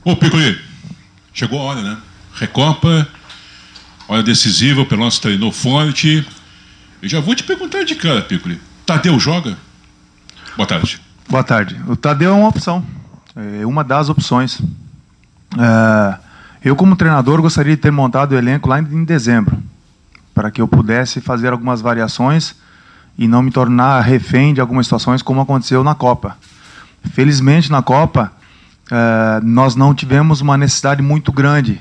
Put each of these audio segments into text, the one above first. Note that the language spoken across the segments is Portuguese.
Ô, Piccoli, chegou a hora, né? Recopa, hora decisiva, o Pelotas treinou forte. Eu já vou te perguntar de cara, Piccoli. Tadeu joga? Boa tarde. Boa tarde. O Tadeu é uma opção, é uma das opções. Eu, como treinador, gostaria de ter montado o elenco lá em dezembro, para que eu pudesse fazer algumas variações e não me tornar refém de algumas situações, como aconteceu na Copa. Felizmente, na Copa, nós não tivemos uma necessidade muito grande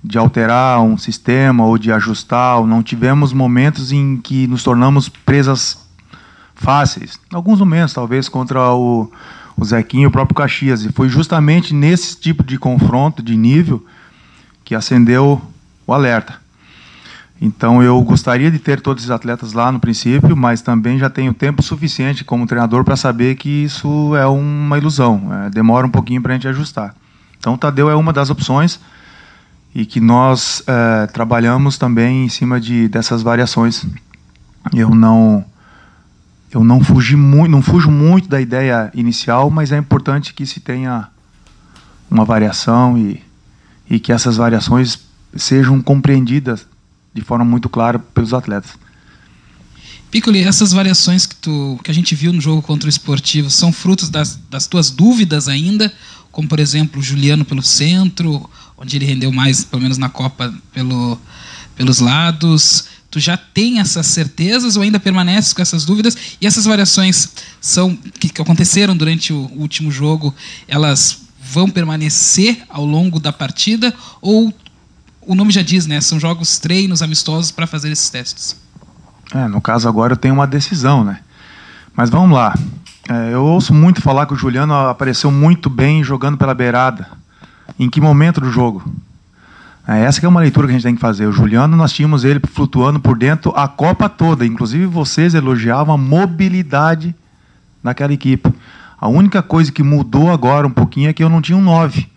de alterar um sistema ou de ajustar, ou não tivemos momentos em que nos tornamos presas fáceis. Alguns momentos, talvez, contra o Zequinha e o próprio Caxias. E foi justamente nesse tipo de confronto, de nível, que acendeu o alerta. Então, eu gostaria de ter todos esses atletas lá no princípio, mas também já tenho tempo suficiente como treinador para saber que isso é uma ilusão. Demora um pouquinho para a gente ajustar. Então, o Tadeu é uma das opções e que nós trabalhamos também em cima dessas variações. Eu não fujo muito da ideia inicial, mas é importante que se tenha uma variação e que essas variações sejam compreendidas de forma muito clara pelos atletas. Piccoli, essas variações que a gente viu no jogo contra o Esportivo são frutos das tuas dúvidas ainda, como, por exemplo, o Juliano pelo centro, onde ele rendeu mais, pelo menos na Copa, pelos lados. Tu já tem essas certezas ou ainda permaneces com essas dúvidas? E essas variações que aconteceram durante o último jogo, elas vão permanecer ao longo da partida? Ou o nome já diz, né? São jogos, treinos amistosos para fazer esses testes? No caso agora eu tenho uma decisão, né? Mas vamos lá. Eu ouço muito falar que o Juliano apareceu muito bem jogando pela beirada. Em que momento do jogo? Essa que é uma leitura que a gente tem que fazer. O Juliano, nós tínhamos ele flutuando por dentro a Copa toda. Inclusive, vocês elogiavam a mobilidade daquela equipe. A única coisa que mudou agora um pouquinho é que eu não tinha um 9.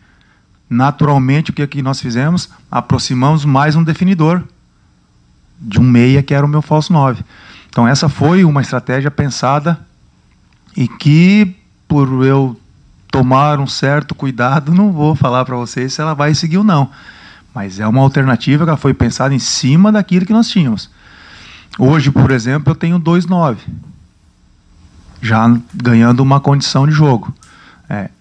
Naturalmente, o que nós fizemos? Aproximamos mais um definidor de um meia, que era o meu falso 9. Então, essa foi uma estratégia pensada e que, por eu tomar um certo cuidado, não vou falar para vocês se ela vai seguir ou não. Mas é uma alternativa que ela foi pensada em cima daquilo que nós tínhamos. Hoje, por exemplo, eu tenho 2-9, já ganhando uma condição de jogo.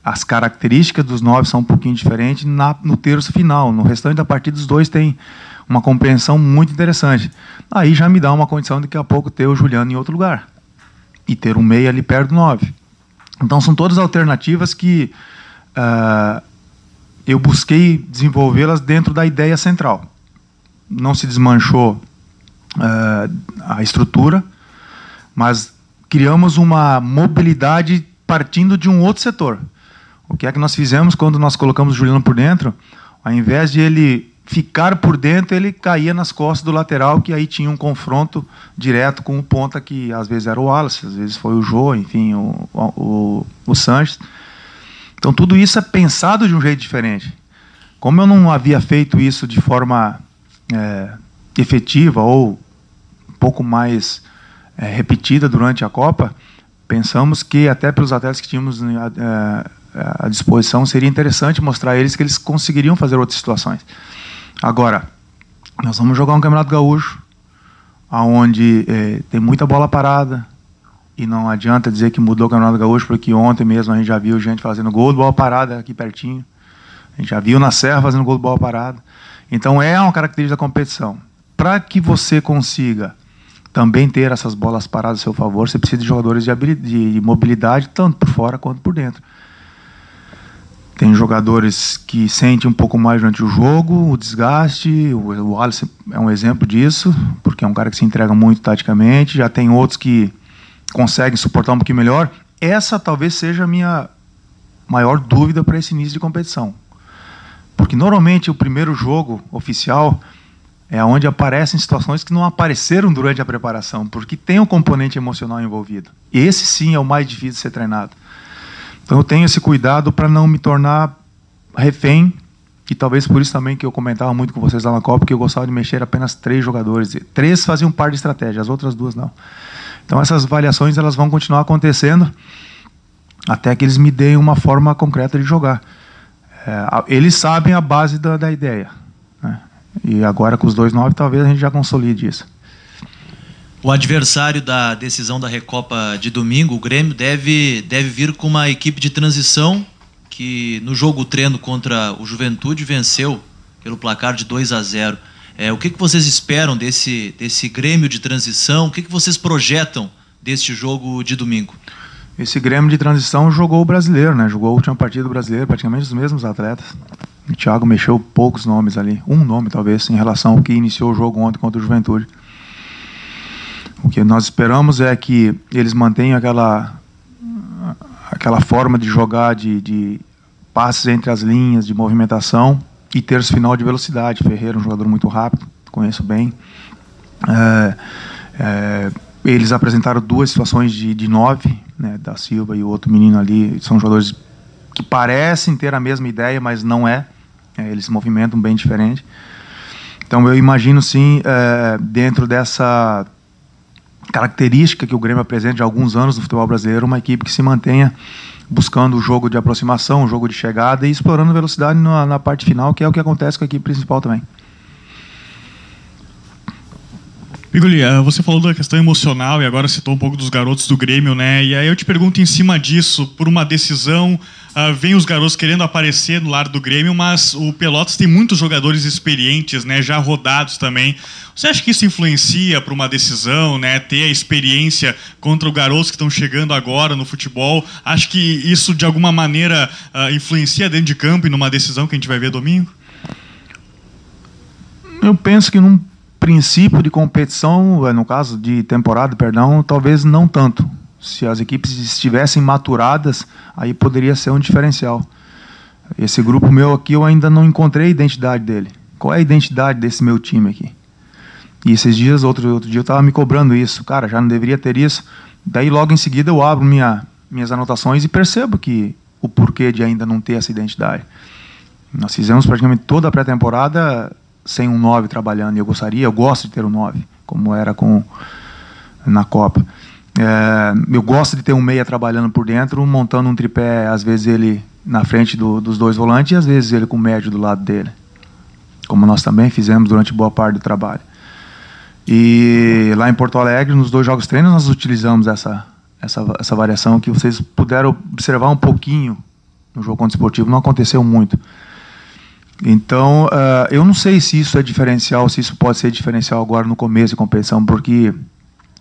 As características dos 9 são um pouquinho diferentes no terço final. No restante da partida, os dois têm uma compreensão muito interessante. Aí já me dá uma condição de daqui a pouco ter o Juliano em outro lugar e ter um meia ali perto do 9. Então, são todas alternativas que eu busquei desenvolvê-las dentro da ideia central. Não se desmanchou a estrutura, mas criamos uma mobilidade partindo de um outro setor. O que é que nós fizemos quando nós colocamos o Juliano por dentro? Ao invés de ele ficar por dentro, ele caía nas costas do lateral, que aí tinha um confronto direto com o ponta, que às vezes era o Wallace, às vezes foi o Jô, enfim, o Sanches. Então, tudo isso é pensado de um jeito diferente. Como eu não havia feito isso de forma efetiva ou um pouco mais repetida durante a Copa, pensamos que, até pelos atletas que tínhamos à disposição, seria interessante mostrar a eles que eles conseguiriam fazer outras situações. Agora, nós vamos jogar um Campeonato Gaúcho, onde tem muita bola parada, e não adianta dizer que mudou o Campeonato Gaúcho, porque ontem mesmo a gente já viu gente fazendo gol de bola parada aqui pertinho. A gente já viu na Serra fazendo gol de bola parada. Então, é uma característica da competição. Para que você consiga também ter essas bolas paradas a seu favor, você precisa de jogadores de mobilidade, tanto por fora quanto por dentro. Tem jogadores que sentem um pouco mais durante o jogo, o desgaste. O Wallace é um exemplo disso, porque é um cara que se entrega muito taticamente. Já tem outros que conseguem suportar um pouquinho melhor. Essa talvez seja a minha maior dúvida para esse início de competição. Porque normalmente o primeiro jogo oficial é onde aparecem situações que não apareceram durante a preparação, porque tem um componente emocional envolvido. Esse sim é o mais difícil de ser treinado. Então eu tenho esse cuidado para não me tornar refém, e talvez por isso também que eu comentava muito com vocês lá na Copa, que eu gostava de mexer apenas 3 jogadores. 3 faziam parte de estratégia, as outras 2 não. Então essas variações elas vão continuar acontecendo até que eles me deem uma forma concreta de jogar. Eles sabem a base da ideia, né? E agora com os 2-9 talvez a gente já consolide isso. O adversário da decisão da Recopa de domingo, o Grêmio, deve vir com uma equipe de transição que no jogo treino contra o Juventude venceu pelo placar de 2-0. O que vocês esperam desse Grêmio de transição? O que vocês projetam deste jogo de domingo? Esse Grêmio de transição jogou o brasileiro, né? Jogou a última partida do brasileiro, praticamente os mesmos atletas. O Thiago mexeu poucos nomes ali, um nome talvez, em relação ao que iniciou o jogo ontem contra o Juventude. O que nós esperamos é que eles mantenham aquela forma de jogar, de passes entre as linhas, de movimentação e terço final de velocidade. Ferreira é um jogador muito rápido, conheço bem. Eles apresentaram 2 situações de 9, né, da Silva e o outro menino ali. São jogadores que parecem ter a mesma ideia, mas não é. Eles se movimentam bem diferente. Então eu imagino sim, dentro dessa característica que o Grêmio apresenta de alguns anos no futebol brasileiro, uma equipe que se mantenha buscando o jogo de aproximação, o jogo de chegada e explorando velocidade na parte final, que é o que acontece com a equipe principal também. Piccoli, você falou da questão emocional e agora citou um pouco dos garotos do Grêmio, né? E aí eu te pergunto em cima disso, por uma decisão, vem os garotos querendo aparecer no lado do Grêmio, mas o Pelotas tem muitos jogadores experientes, né? Já rodados também. Você acha que isso influencia para uma decisão, né? Ter a experiência contra os garotos que estão chegando agora no futebol? Acho que isso de alguma maneira influencia dentro de campo e numa decisão que a gente vai ver domingo? Eu penso que num princípio de competição, no caso de temporada, perdão, talvez não tanto. Se as equipes estivessem maturadas, aí poderia ser um diferencial. Esse grupo meu aqui, eu ainda não encontrei a identidade dele. Qual é a identidade desse meu time aqui? E esses dias, outro dia eu estava me cobrando isso. Cara, já não deveria ter isso. Daí logo em seguida eu abro minhas anotações e percebo que o porquê de ainda não ter essa identidade. Nós fizemos praticamente toda a pré-temporada sem um 9 trabalhando, e eu gosto de ter um 9, como era na Copa. Eu gosto de ter um meia trabalhando por dentro, montando um tripé, às vezes ele na frente dos 2 volantes, e às vezes ele com o médio do lado dele, como nós também fizemos durante boa parte do trabalho. E lá em Porto Alegre, nos 2 jogos treinos, nós utilizamos essa variação que vocês puderam observar um pouquinho no jogo contra o Sportivo, não aconteceu muito. Então, eu não sei se isso é diferencial, se isso pode ser diferencial agora no começo da competição, porque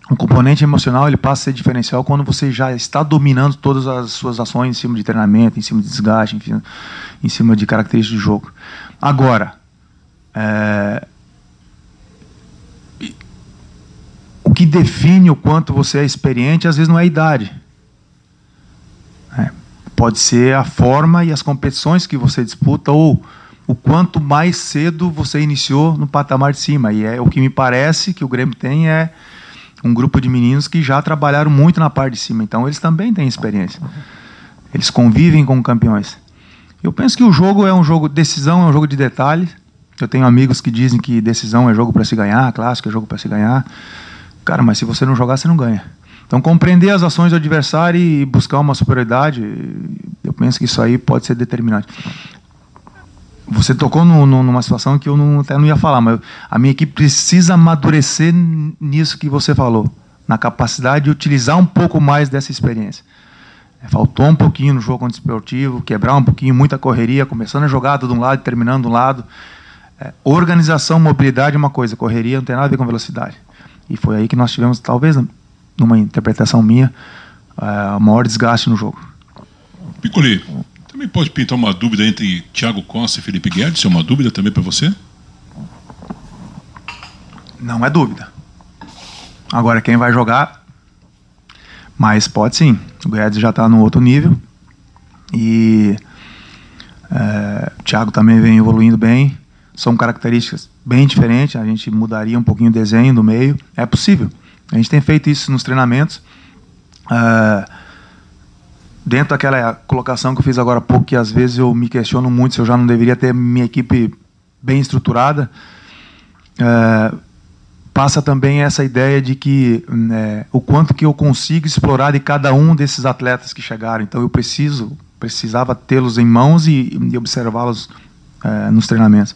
o componente emocional ele passa a ser diferencial quando você já está dominando todas as suas ações em cima de treinamento, em cima de desgaste, enfim, em cima de características de jogo. Agora, o que define o quanto você é experiente, às vezes não é a idade. Pode ser a forma e as competições que você disputa, ou o quanto mais cedo você iniciou no patamar de cima. E o que me parece que o Grêmio tem é um grupo de meninos que já trabalharam muito na parte de cima. Então, eles também têm experiência. Eles convivem com campeões. Eu penso que o jogo é um jogo... Decisão é um jogo de detalhe. Eu tenho amigos que dizem que decisão é jogo para se ganhar, clássico é jogo para se ganhar. Cara, mas se você não jogar, você não ganha. Então, compreender as ações do adversário e buscar uma superioridade, eu penso que isso aí pode ser determinante. Você tocou numa situação que eu até não ia falar, mas a minha equipe precisa amadurecer nisso que você falou, na capacidade de utilizar um pouco mais dessa experiência. Faltou um pouquinho no jogo contra o Sportivo, quebrar um pouquinho, muita correria, começando a jogada de um lado e terminando de um lado. Organização, mobilidade é uma coisa, correria não tem nada a ver com velocidade. E foi aí que nós tivemos, talvez, numa interpretação minha, o maior desgaste no jogo. Piccoli, também pode pintar uma dúvida entre Thiago Costa e Felipe Guedes? É uma dúvida também para você? Não é dúvida. Agora, quem vai jogar? Mas pode sim. O Guedes já está no outro nível. E o Thiago também vem evoluindo bem. São características bem diferentes. A gente mudaria um pouquinho o desenho do meio. É possível. A gente tem feito isso nos treinamentos. Dentro daquela colocação que eu fiz agora há pouco, que às vezes eu me questiono muito se eu já não deveria ter minha equipe bem estruturada, passa também essa ideia de que o quanto que eu consigo explorar de cada um desses atletas que chegaram. Então eu preciso precisava tê-los em mãos e observá-los nos treinamentos.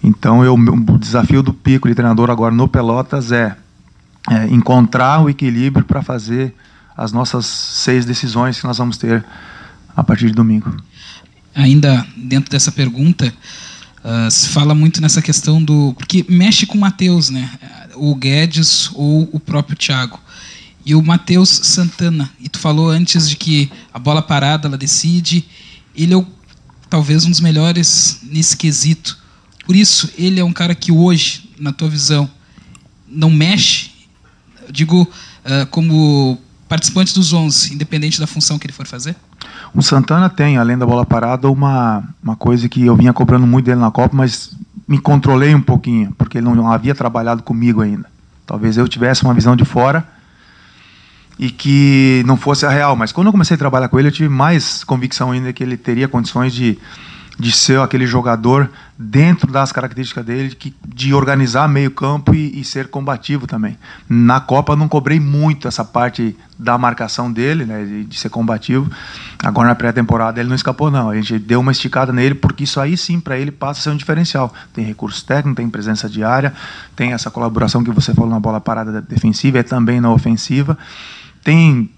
Então, o desafio do Piccoli, treinador agora no Pelotas, é encontrar o equilíbrio para fazer as nossas 6 decisões que nós vamos ter a partir de domingo. Ainda dentro dessa pergunta, se fala muito nessa questão porque mexe com o Matheus, né? O Guedes ou o próprio Thiago. E o Matheus Santana. E tu falou antes de que a bola parada, ela decide. Ele é talvez um dos melhores nesse quesito. Por isso, ele é um cara que hoje, na tua visão, não mexe, digo, como participante dos 11, independente da função que ele for fazer? O Santana tem, além da bola parada, uma coisa que eu vinha cobrando muito dele na Copa, mas me controlei um pouquinho, porque ele não havia trabalhado comigo ainda. Talvez eu tivesse uma visão de fora e que não fosse a real, mas quando eu comecei a trabalhar com ele, eu tive mais convicção ainda que ele teria condições de ser aquele jogador dentro das características dele, de organizar meio campo e ser combativo também. Na Copa eu não cobrei muito essa parte da marcação dele, né, de ser combativo. Agora na pré-temporada ele não escapou não, a gente deu uma esticada nele, porque isso aí sim para ele passa a ser um diferencial. Tem recurso técnico, tem presença de área, tem essa colaboração que você falou na bola parada defensiva e também na ofensiva. Tem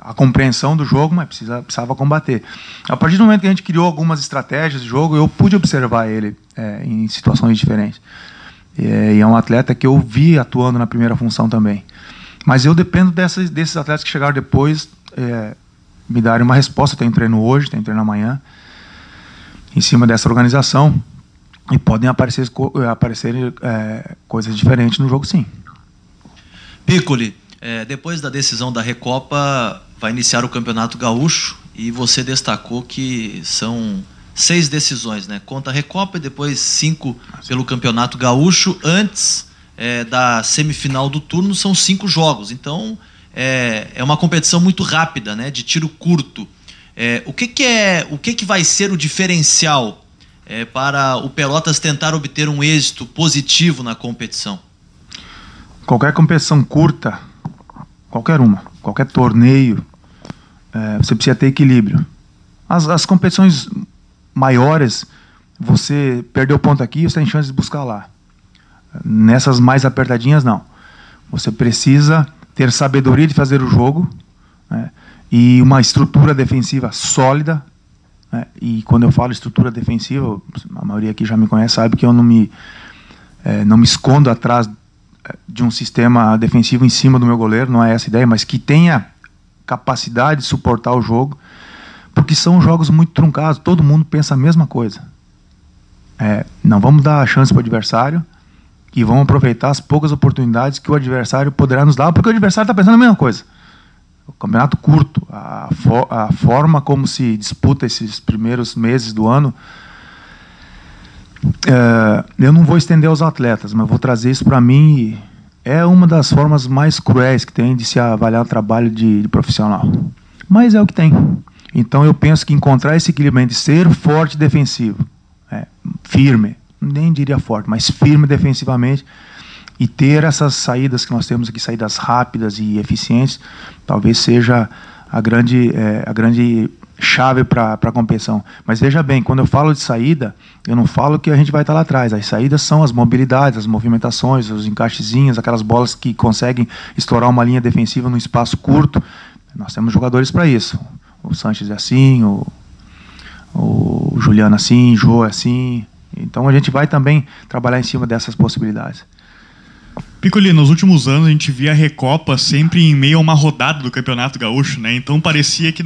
a compreensão do jogo, mas precisava combater. A partir do momento que a gente criou algumas estratégias de jogo, eu pude observar ele em situações diferentes. E é um atleta que eu vi atuando na primeira função também. Mas eu dependo desses atletas que chegaram depois me darem uma resposta. Tem treino hoje, tem treino amanhã, em cima dessa organização, e podem aparecer coisas diferentes no jogo, sim. Piccoli, depois da decisão da Recopa, vai iniciar o Campeonato Gaúcho e você destacou que são 6 decisões, né? Conta a Recopa e depois 5 pelo Campeonato Gaúcho. Antes da semifinal do turno são 5 jogos. Então é uma competição muito rápida, né? De tiro curto. O que vai ser o diferencial para o Pelotas tentar obter um êxito positivo na competição? Qualquer competição curta, qualquer torneio, você precisa ter equilíbrio. As competições maiores, você perdeu ponto aqui, você tem chance de buscar lá. Nessas mais apertadinhas, não. Você precisa ter sabedoria de fazer o jogo, né, e uma estrutura defensiva sólida. Né, e quando eu falo estrutura defensiva, a maioria aqui já me conhece, sabe que eu não me escondo atrás de um sistema defensivo em cima do meu goleiro, não é essa a ideia, mas que tenha capacidade de suportar o jogo, porque são jogos muito truncados, todo mundo pensa a mesma coisa. Não vamos dar chance para o adversário e vamos aproveitar as poucas oportunidades que o adversário poderá nos dar, porque o adversário está pensando a mesma coisa. O campeonato curto, a forma como se disputa esses primeiros meses do ano, eu não vou estender aos atletas, mas vou trazer isso para mim. É uma das formas mais cruéis que tem de se avaliar o trabalho de profissional. Mas é o que tem. Então eu penso que encontrar esse equilíbrio entre ser forte e defensivo, firme, nem diria forte, mas firme defensivamente, e ter essas saídas que nós temos aqui, saídas rápidas e eficientes, talvez seja a grande chave para a competição. Mas veja bem, quando eu falo de saída, eu não falo que a gente vai estar lá atrás. As saídas são as mobilidades, as movimentações, os encaixezinhos, aquelas bolas que conseguem estourar uma linha defensiva num espaço curto. Nós temos jogadores para isso. O Sanches é assim, o Juliano assim, o Jô é assim. Então a gente vai também trabalhar em cima dessas possibilidades. Piccoli, nos últimos anos a gente via a Recopa sempre em meio a uma rodada do Campeonato Gaúcho, né? Então parecia que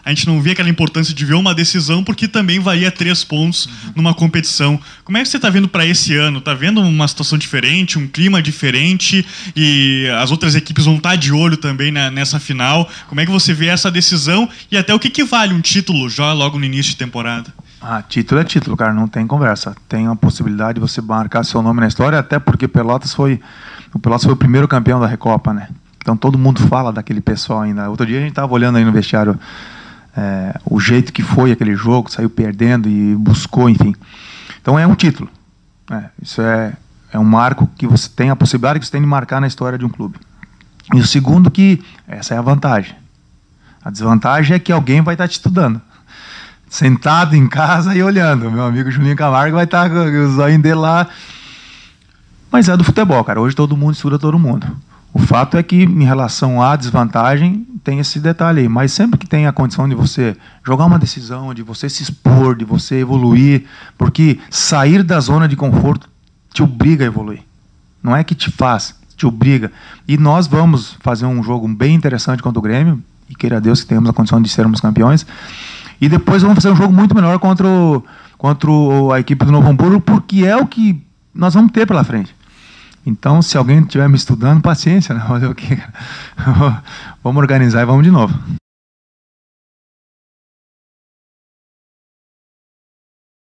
a gente não via aquela importância de ver uma decisão, porque também valia 3 pontos numa competição. Como é que você está vendo para esse ano? Está vendo uma situação diferente, um clima diferente, e as outras equipes vão estar de olho também nessa final? Como é que você vê essa decisão e até o que vale um título já logo no início de temporada? Título é título, cara, não tem conversa. Tem a possibilidade de você marcar seu nome na história, até porque o Pelotas foi o primeiro campeão da Recopa, né? Então todo mundo fala daquele pessoal ainda. Outro dia a gente estava olhando aí no vestiário o jeito que foi aquele jogo, saiu perdendo e buscou, enfim. Então é um título. Isso é um marco que você tem, a possibilidade que você tem de marcar na história de um clube. E o segundo que essa é a vantagem. A desvantagem é que alguém vai estar te estudando. Sentado em casa e olhando. Meu amigo Julinho Camargo vai estar com os olhos dele lá. Mas é do futebol, cara. Hoje todo mundo estuda todo mundo. O fato é que, em relação à desvantagem, tem esse detalhe aí. Mas sempre que tem a condição de você jogar uma decisão, de você se expor, de você evoluir, porque sair da zona de conforto te obriga a evoluir. Não é que te faz, te obriga. E nós vamos fazer um jogo bem interessante contra o Grêmio, e queira Deus que tenhamos a condição de sermos campeões. E depois vamos fazer um jogo muito melhor contra a equipe do Novo Hamburgo, porque é o que nós vamos ter pela frente. Então, se alguém estiver me estudando, paciência, né? Fazer o quê? Vamos organizar e vamos de novo.